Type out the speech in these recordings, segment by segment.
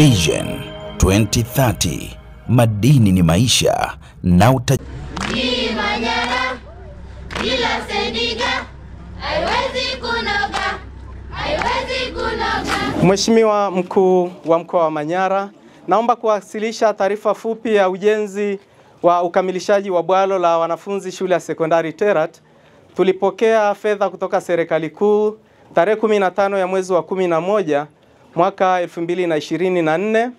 Vision 2030, madini ni maisha na Hii Manyara bila Sendiga haiwezi kunoga. Mheshimiwa Mkuu wa Mkoa wa Manyara, naomba kuwasilisha taarifa fupi ya ujenzi wa ukamilishaji wa bwalo la wanafunzi shule ya sekondari Terat. Tulipokea fedha kutoka serikali kuu tarehe 15 ya mwezi wa 11 mwaka 2024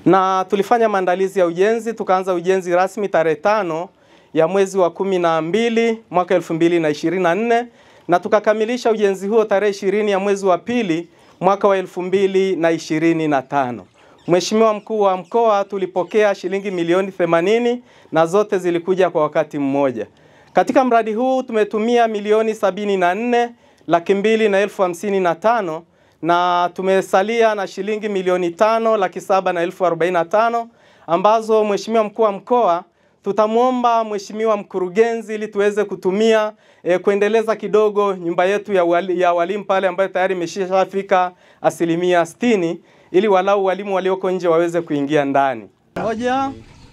na tulifanya maandalizi ya ujenzi. Tukaanza ujenzi rasmi tarehe 5 ya mwezi wa 12 mwaka 2024 na tukakamilisha ujenzi huo tarehe 20 ya mwezi wa 2 mwaka wa 2025. Mheshimiwa Mkuu wa Mkoa, tulipokea shilingi milioni 80 na zote zilikuja kwa wakati mmoja. Katika mradi huu tumetumia milioni 74,200,055 na tumesalia na shilingi milioni 5,700,045 ambazo Mheshimiwa Mkuu wa Mkoa tutamuomba Mheshimiwa mkurugenzi ili tuweze kutumia kuendeleza kidogo nyumba yetu ya walimu pale ambayo tayari imeshafika 60% ili walau walimu walioko nje waweze kuingia ndani. 1,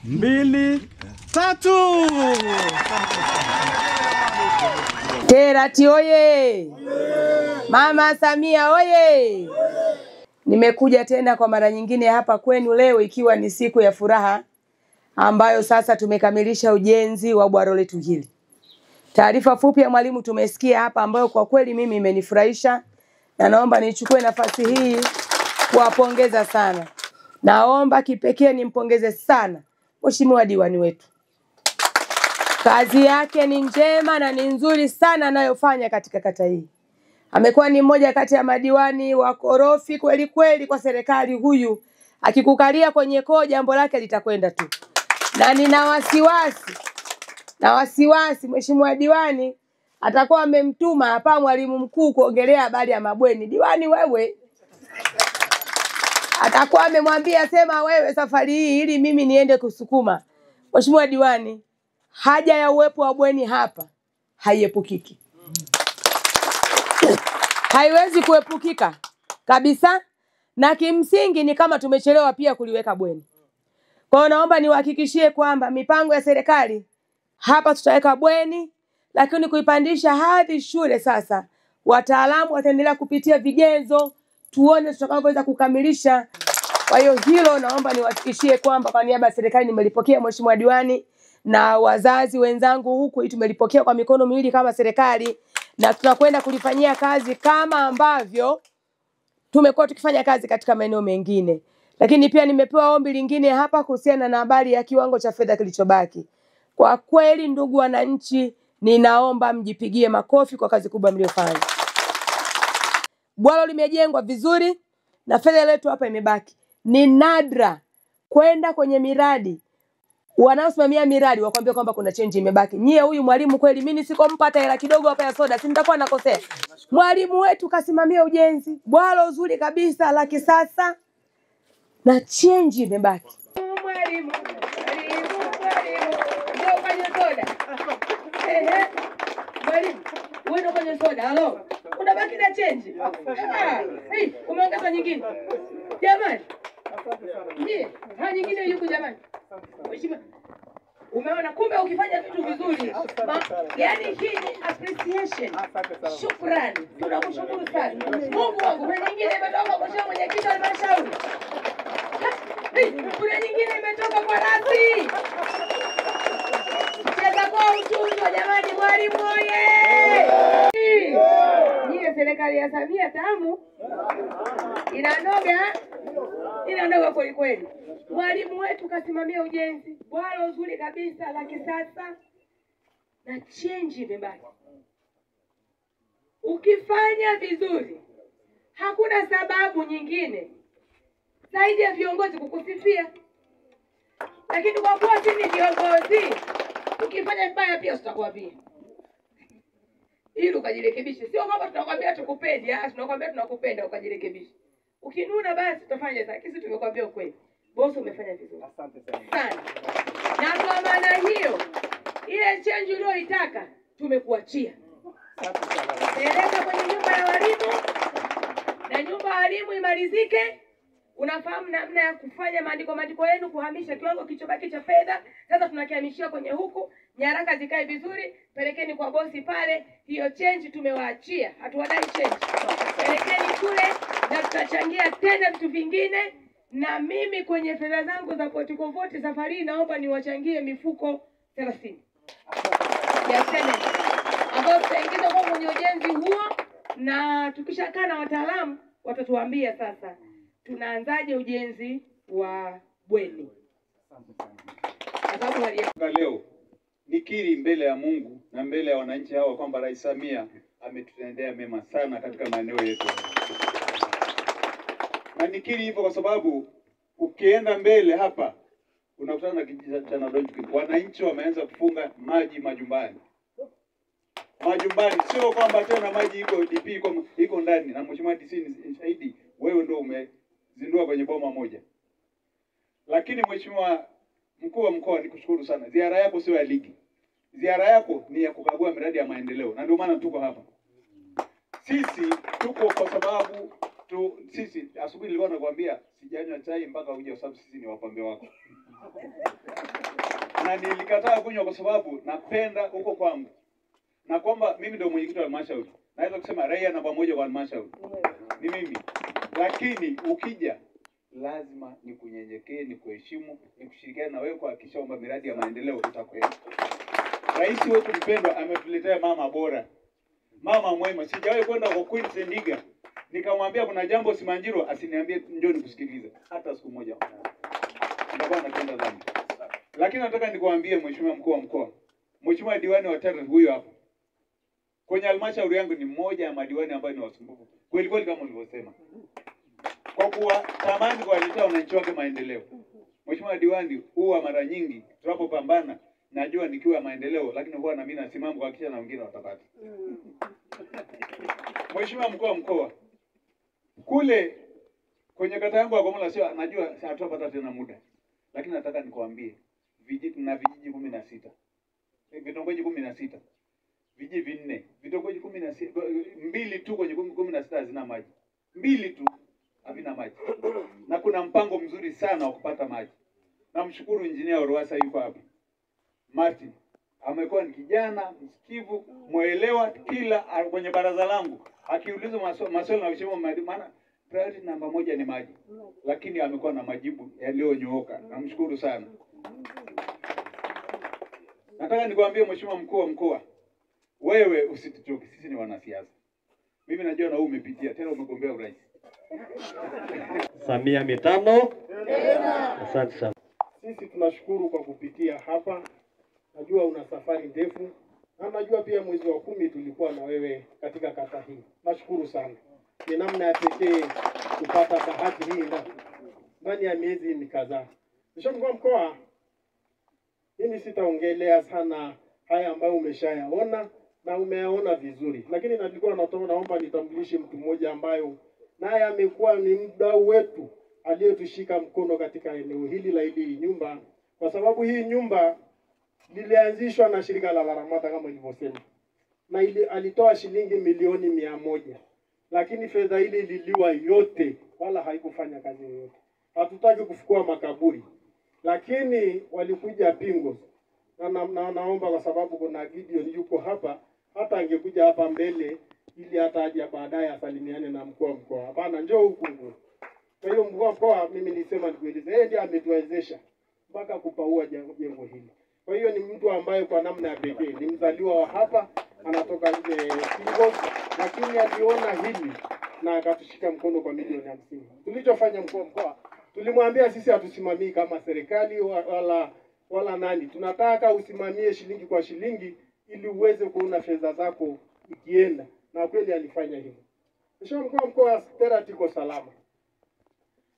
2, 3. Terat oye! Mama Samia oye! Nimekuja tena kwa mara nyingine hapa kwenu leo ikiwa ni siku ya furaha ambayo sasa tumekamilisha ujenzi wa bwalo letu hili. Taarifa fupi ya mwalimu tumesikia hapa ambayo kwa kweli mimi imenifurahisha na naomba nichukue nafasi hii kuwapongeza sana. Naomba kipekee nimpongeze sana Mheshimiwa diwani wetu. Kazi yake ni njema na ni nzuri sana anayofanya katika kata hii. Amekuwa ni mmoja kati ya madiwani wakorofi kweli kweli kwa serikali. Huyu akikukalia kwenye koo jambo lake litakwenda tu. Na nina wasiwasi Mheshimiwa diwani atakuwa amemtuma hapa mwalimu mkuu kuongelea habari ya mabweni. Diwani wewe, atakuwa amemwambia sema wewe safari hii ili mimi niende kusukuma. Mheshimiwa diwani, haja ya uwepo wa bweni hapa haiepukiki. Haiwezi kuepukika kabisa, na kimsingi ni kama tumechelewa pia kuliweka bweni. Kwa hiyo naomba niwahakikishie kwamba mipango ya serikali hapa tutaweka bweni, lakini kuipandisha hadhi shule sasa wataalamu wataendelea kupitia vigezo tuone tutakavyoweza kukamilisha. Kwa hiyo hilo naomba niwahakikishie kwamba kwa niaba ya serikali nimelipokea Mheshimiwa diwani, na wazazi wenzangu huku hii tumelipokea kwa mikono miwili kama serikali, na tunakwenda kulifanyia kazi kama ambavyo tumekuwa tukifanya kazi katika maeneo mengine. Lakini pia nimepewa ombi lingine hapa kuhusiana na habari ya kiwango cha fedha kilichobaki. Kwa kweli ndugu wananchi, ninaomba mjipigie makofi kwa kazi kubwa mliofanya. Bwalo limejengwa vizuri na fedha letu hapa imebaki. Ni nadra kwenda kwenye miradi wanaosimamia miradi wakwambia kwamba kuna change imebaki. Nyie huyu mwalimu kweli mimi nisikompa hata hela kidogo hapa ya soda si nitakuwa nakosea. Mwalimu wetu kasimamia ujenzi, bwalo zuri kabisa la kisasa na change imebaki. Mwalimu ndio kwenye soda. Mwalimu wewe kwenye soda, halo. Unabaki na change. Umeongeza nyingine. Jamani. Nyingine yuko jamani. Mheshimiwa, umeona kumbe ukifanya vitu vizuri. Yaani hii ni appreciation. Shukrani. Tunakushukuru sana. Mungu wangu, kuna nyingine imetoka kwa Mheshimiwa Mwenyekiti wa Halmashauri. Kuna nyingine imetoka kwa rasi. Cheza kwa utunzo jamani, mwalimu oye! Nyie serikali ya Samia tamu. Inanoga kweli kweli. Mwalimu wetu kasimamia ujenzi, bwalo zuri kabisa la kisasa na change imebaki. Ukifanya vizuri, hakuna sababu nyingine zaidi ya viongozi kukusifia. Lakini kwa kuwa sisi ni viongozi, ukifanya vibaya pia tutakwambia. Ili ukajirekebishe. Sio kwamba tunakwambia tukupendi, tunakwambia tunakupenda ukajirekebishe. Ukinuna basi tutafanya sasa. Sisi tumekwambia ukweli. Bosi umefanya vizuri. Asante sana. Na kwa maana hiyo, ile change uliyoitaka tumekuachia. Asante sana. Peleka kwenye nyumba ya walimu na nyumba ya walimu imalizike. unafahamu namna ya kufanya maandiko yenu, kuhamisha kiwango kilichobaki cha fedha. Sasa tunakihamishia kwenye huku, nyaraka zikae vizuri, pelekeni kwa bosi pale. Hiyo change tumewaachia, hatuwadai change, pelekeni kule na tutachangia tena vitu vingine. Na mimi kwenye fedha zangu za Portico Vote safari naomba niwachangie mifuko 30 ya cement ambao tutaingiza kwa kwenye ujenzi huo, na tukishakaa na wataalamu watatuambia sasa tunaanzaje ujenzi wa bweni. Leo nikiri mbele ya Mungu na mbele ya wananchi hawa kwamba Rais Samia ametutendea mema sana katika maeneo yetu. Na nikiri hivyo kwa sababu ukienda mbele hapa unakutana na kijiji cha Nadonji, wananchi wameanza kufunga maji majumbani. Majumbani, sio kwamba tena maji iko DP iko ndani, na Mheshimiwa DC ni shahidi, wewe ndio umezindua kwenye boma moja. Lakini Mheshimiwa Mkuu wa Mkoa, nikushukuru sana. Ziara yako sio ya ligi. Ziara yako ni ya kukagua miradi ya maendeleo, na ndio maana tuko hapa. Sisi tuko kwa sababu sisi asubuhi nilikuwa nakwambia sijanywa chai mpaka uje, kwa sababu sisi ni wapambe wako. Na nilikataa kunywa kwa sababu napenda huko kwangu. Na kwamba mimi ndio mwenyekiti wa halmashauri. Naweza kusema raia namba 1 kwa halmashauri ni mimi. Lakini ukija lazima nikunyenyekee, nikuheshimu, nikushirikiane na wewe kuhakikisha kwamba miradi ya maendeleo itakwenda. Rais wetu mpendwa ametuletea mama bora. Mama mwema. Sijawahi kwenda kwa Queen Sendiga nikamwambia kuna jambo Simanjiro asiniambie njoo nikusikilize hata siku moja. Ndio napenda dhambi. Lakini nataka nikuambie Mheshimiwa Mkuu wa Mkoa, Mheshimiwa diwani wa Tara huyo hapo. Kwenye halmashauri yangu ni mmoja ya madiwani ambayo ni wasumbufu. Kweli kweli kama ulivyosema. Kwa kuwa tamani kuwaletea wananchi wake maendeleo. Mheshimiwa diwani, huwa mara nyingi tunapopambana najua nikiwa maendeleo, lakini huwa na mimi nasimama kuhakikisha na wengine watapata. Mheshimiwa Mkuu wa Mkoa, kule kwenye kata yangu ya Gomola sio najua hatutapata tena muda. Lakini nataka nikwambie vijiji 16. Vitongoji 16. Vijiji 4, vitongoji 16, 2 tu kwenye 16 hazina maji. 2 tu havina maji. Na kuna mpango mzuri sana wa kupata maji. Namshukuru Engineer Orwasa yuko hapa. Martin amekuwa ni kijana msikivu, muelewa, kila kwenye baraza langu akiulizwa maswali na mheshimiwa, maana priority namba 1 ni maji. Lakini amekuwa na majibu yaliyonyooka. Namshukuru sana. Nataka nikwambie Mheshimiwa Mkuu wa Mkoa, wewe usituchoke, sisi ni wanasiasa. Mimi najua na wewe umepitia, tena umegombea urais. Samia mitano. Asante sana. Sisi tunashukuru kwa kupitia hapa. Najua una safari ndefu. Na najua pia mwezi wa 10 tulikuwa na wewe katika kata hii. Nashukuru sana. Ni namna ya pekee kupata bahati hii ndani ya miezi mikadhaa. Mheshimiwa Mkuu wa Mkoa, mimi sitaongelea sana haya ambayo umeshayaona na umeyaona vizuri. Lakini nilikuwa naomba nitambulishe mtu mmoja ambayo naye amekuwa ni mdau wetu aliyetushika mkono katika eneo hili la hili nyumba, kwa sababu hii nyumba lilianzishwa na shirika la Laramata kama nilivyosema. Na alitoa shilingi milioni 100. Lakini fedha ile ililiwa yote wala haikufanya kazi yoyote. Hatutaki kufukua makaburi. Lakini walikuja Pingos. Na naomba kwa sababu kuna Gideon yuko hapa, hata angekuja hapa mbele ili hata aje baadaye asalimiane na mkuu wa mkoa. Hapana, njoo huku. Kwa hiyo mkuu wa mkoa, mimi nilisema nikueleze, yeye ndiye ametuwezesha mpaka kupaua jengo hili. Kwa hiyo ni mtu ambaye kwa namna ya pekee ni mzaliwa wa hapa, anatoka nje Pingos, lakini aliona hili na akatushika mkono kwa milioni 50. Tulichofanya mkuu wa mkoa, tulimwambia sisi hatusimamii kama serikali wala nani. Tunataka usimamie shilingi kwa shilingi ili uweze kuona fedha zako ikienda. Na kweli alifanya hivyo. Mheshimiwa Mkuu wa Mkoa, Tera tiko salama.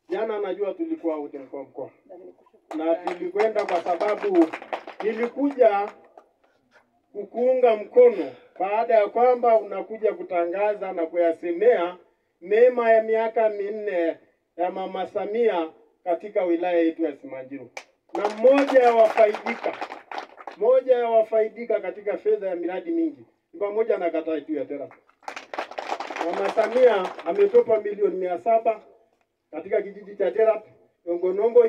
Jana najua tulikuwa wote mkuu wa mkoa. Na tulikwenda kwa sababu nilikuja kukuunga mkono baada ya kwamba unakuja kutangaza na kuyasemea mema ya miaka 4 ya Mama Samia katika wilaya yetu ya Simanjiro. Na mmoja ya wafaidika katika fedha ya miradi mingi ni pamoja na kata yetu ya Tera. Mama Samia ametopa milioni 700 katika kijiji cha Terat, Nongonongo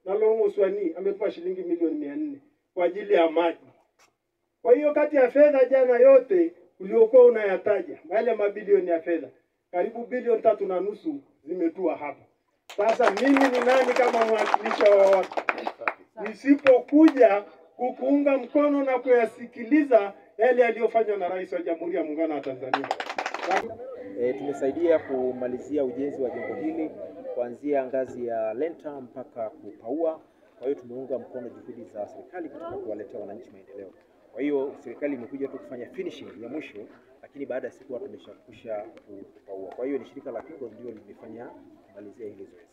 na Longoswani ametupa shilingi milioni 400 kwa ajili ya maji. Kwa hiyo kati ya fedha jana yote uliokuwa unayataja, yale mabilioni ya fedha, karibu bilioni 3.5 zimetua hapa. Sasa mimi ni nani kama mwakilishi wa watu nisipokuja kukuunga mkono na kuyasikiliza yale yaliyofanywa na Rais wa Jamhuri ya Muungano wa Tanzania. Tumesaidia kumalizia ujenzi wa jengo hili kuanzia ngazi ya lenta mpaka kupaua. Kwa hiyo tumeunga mkono juhudi za serikali katika kuwaletea wananchi maendeleo. Kwa hiyo serikali imekuja tu kufanya finishing ya mwisho, lakini baada ya siku watu tumeshakwisha kupaua. Kwa hiyo ni shirika la Kingo ndio limefanya kumalizia hili zoezi.